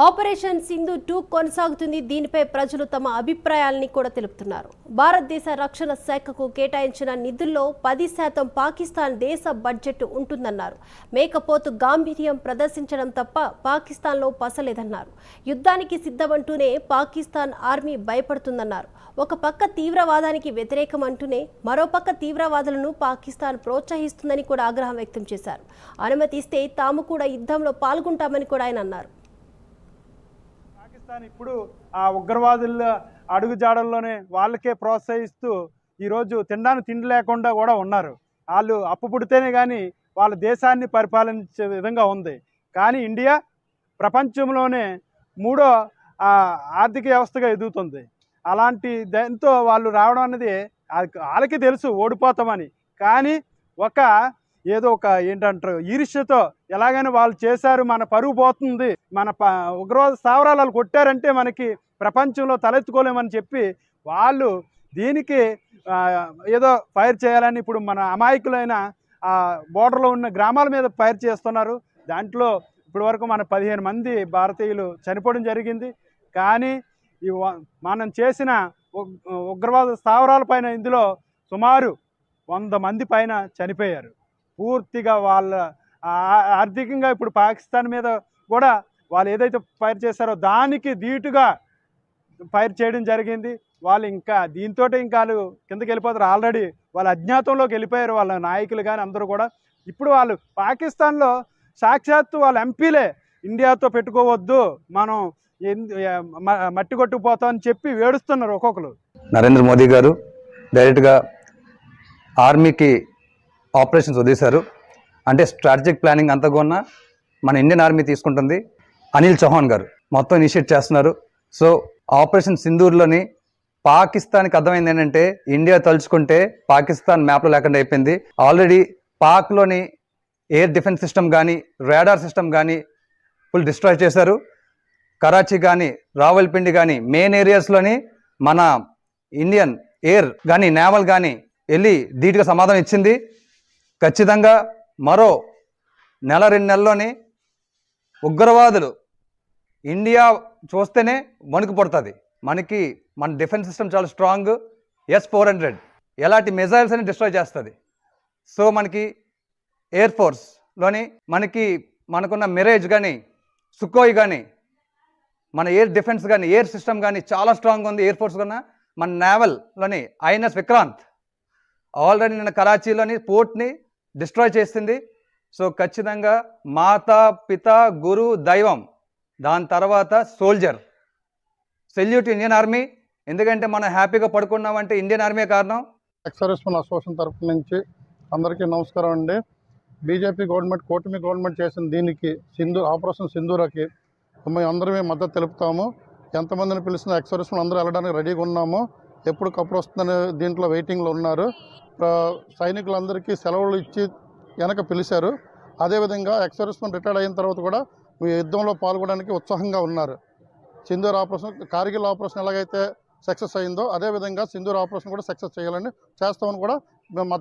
Operation Sindhu 2 కొనసాగుతుంది. దీనిపై ప్రజలు తమ అభిప్రాయాలని కూడా తెలుపుతున్నారు. భారతదేశ రక్షణ శాఖకు కేటాయించిన నిధుల్లో 10% పాకిస్తాన్ దేశ బడ్జెట్ ఉంటుందన్నారు. మేకపోతు గాంభీర్యం ప్రదర్శించడం తప్ప పాకిస్తాన్లో పసలేదన్నారు. యుద్ధానికి సిద్ధమంటూనే పాకిస్తాన్ ఆర్మీ భయపడుతుందన్నారు. ఒక పక్క తీవ్రవాదానికి వ్యతిరేకం అంటూనే మరోపక్క తీవ్రవాదులను పాకిస్తాన్ ప్రోత్సహిస్తుందని కూడా ఆగ్రహం వ్యక్తం చేశారు. అనుమతిస్తే తాము కూడా యుద్ధంలో పాల్గొంటామని కూడా ఆయన అన్నారు. పాకిస్తాన్ ఇప్పుడు ఆ ఉగ్రవాదుల అడుగుజాడల్లోనే వాళ్ళకే ప్రోత్సహిస్తూ ఈరోజు తినడానికి తిండి లేకుండా కూడా ఉన్నారు. వాళ్ళు అప్పు పుడితేనే కానీ వాళ్ళ దేశాన్ని పరిపాలించే విధంగా ఉంది. కానీ ఇండియా ప్రపంచంలోనే మూడో ఆర్థిక వ్యవస్థగా ఎదుగుతుంది. అలాంటి దాంతో వాళ్ళు రావడం అనేది వాళ్ళకి తెలుసు ఓడిపోతామని. కానీ ఏదో ఒక ఏంటంటారు ఈర్ష్యతో ఎలాగైనా వాళ్ళు చేశారు, మన పరువు పోతుంది, మన ఉగ్రవాద స్థావరాలు వాళ్ళు కొట్టారంటే మనకి ప్రపంచంలో తలెత్తుకోలేమని చెప్పి వాళ్ళు దీనికి ఏదో ఫైర్ చేయాలని ఇప్పుడు మన అమాయకులైన బోర్డర్లో ఉన్న గ్రామాల మీద ఫైర్ చేస్తున్నారు. దాంట్లో ఇప్పటి వరకు మన 15 మంది భారతీయులు చనిపోవడం జరిగింది. కానీ మనం చేసిన ఉగ్రవాద స్థావరాల పైన ఇందులో సుమారు 100 మంది పైన చనిపోయారు. పూర్తిగా వాళ్ళ ఆర్థికంగా ఇప్పుడు పాకిస్తాన్ మీద కూడా వాళ్ళు ఏదైతే ఫైర్ చేశారో దానికి ధీటుగా ఫైర్ చేయడం జరిగింది. వాళ్ళు ఇంకా దీంతో ఇంకా వాళ్ళు కిందకి వెళ్ళిపోతారు. ఆల్రెడీ వాళ్ళ అజ్ఞాతంలోకి వెళ్ళిపోయారు వాళ్ళ నాయకులు కానీ అందరూ కూడా. ఇప్పుడు వాళ్ళు పాకిస్తాన్లో సాక్షాత్తు వాళ్ళ ఎంపీలే ఇండియాతో పెట్టుకోవద్దు, మనం మట్టి కొట్టుకుపోతామని చెప్పి వేడుస్తున్నారు ఒక్కొక్కరు. నరేంద్ర మోదీ గారు డైరెక్ట్గా ఆర్మీకి ఆపరేషన్స్ వదిలేశారు. అంటే స్ట్రాటజిక్ ప్లానింగ్ అంతా కూడా మన ఇండియన్ ఆర్మీ తీసుకుంటుంది. అనిల్ చౌహాన్ గారు మొత్తం ఇనిషియేట్ చేస్తున్నారు. సో ఆపరేషన్ సింధూర్లోని పాకిస్తాన్కి అర్థమైంది ఏంటంటే ఇండియా తలుచుకుంటే పాకిస్తాన్ మ్యాప్లో లేకుండా అయిపోయింది. ఆల్రెడీ పాక్లోని ఎయిర్ డిఫెన్స్ సిస్టమ్ కానీ రాడార్ సిస్టమ్ కానీ ఫుల్ డిస్ట్రాయ్ చేశారు. కరాచీ కానీ రావల్పిండి కానీ మెయిన్ ఏరియాస్లోని మన ఇండియన్ ఎయిర్ కానీ నేవల్ కానీ వెళ్ళి ధీటుగా సమాధానం ఇచ్చింది. ఖచ్చితంగా మరో 1-2 నెలల్లోనే ఉగ్రవాదులు ఇండియా చూస్తేనే వణుకు పడుతుంది. మన డిఫెన్స్ సిస్టమ్ చాలా స్ట్రాంగ్. S-400 ఎలాంటి మిజైల్స్ అని డిస్ట్రాయ్ చేస్తుంది. సో మనకి ఎయిర్ ఫోర్స్లోని మనకున్న మిరేజ్ కానీ సుకోయ్ కానీ మన ఎయిర్ డిఫెన్స్ కానీ ఎయిర్ సిస్టమ్ కానీ చాలా స్ట్రాంగ్ ఉంది. ఎయిర్ ఫోర్స్ కన్నా మన నేవల్లోని INS విక్రాంత్ ఆల్రెడీ నిన్న కరాచీలోని పోర్ట్ని డిస్ట్రాయ్ చేసింది. సో ఖచ్చితంగా మాతా పిత గురు దైవం, దాని తర్వాత సోల్జర్. Salute Indian army. ఎందుకంటే మనం హ్యాపీగా పడుకున్నామంటే ఇండియన్ ఆర్మీ కారణం. ఎక్స్-సర్వీస్మెన్ అసోసియేషన్ తరఫు నుంచి అందరికీ నమస్కారం అండి. బీజేపీ గవర్నమెంట్ కూటమి గవర్నమెంట్ చేసిన దీనికి ఆపరేషన్ సింధూరకి మేము అందరమే మద్దతు తెలుపుతాము. ఎంతమందిని పిలిచినా ఎక్స్-సర్వీస్మెన్ అందరూ వెళ్ళడానికి రెడీగా ఉన్నాము. ఎప్పటికప్పుడు వస్తుందనే దీంట్లో వెయిటింగ్లో ఉన్నారు. సైనికులందరికీ సెలవులు ఇచ్చి వెనక పిలిచారు. అదేవిధంగా ఎక్స్-సర్వీస్మెన్ రిటైర్డ్ అయిన తర్వాత కూడా యుద్ధంలో పాల్గొనడానికి ఉత్సాహంగా ఉన్నారు. సింధూర్ ఆపరేషన్, కార్గిల్ ఆపరేషన్ ఎలాగైతే సక్సెస్ అయిందో అదేవిధంగా సింధూర్ ఆపరేషన్ కూడా సక్సెస్ చేయాలని చేస్తామని కూడా మేము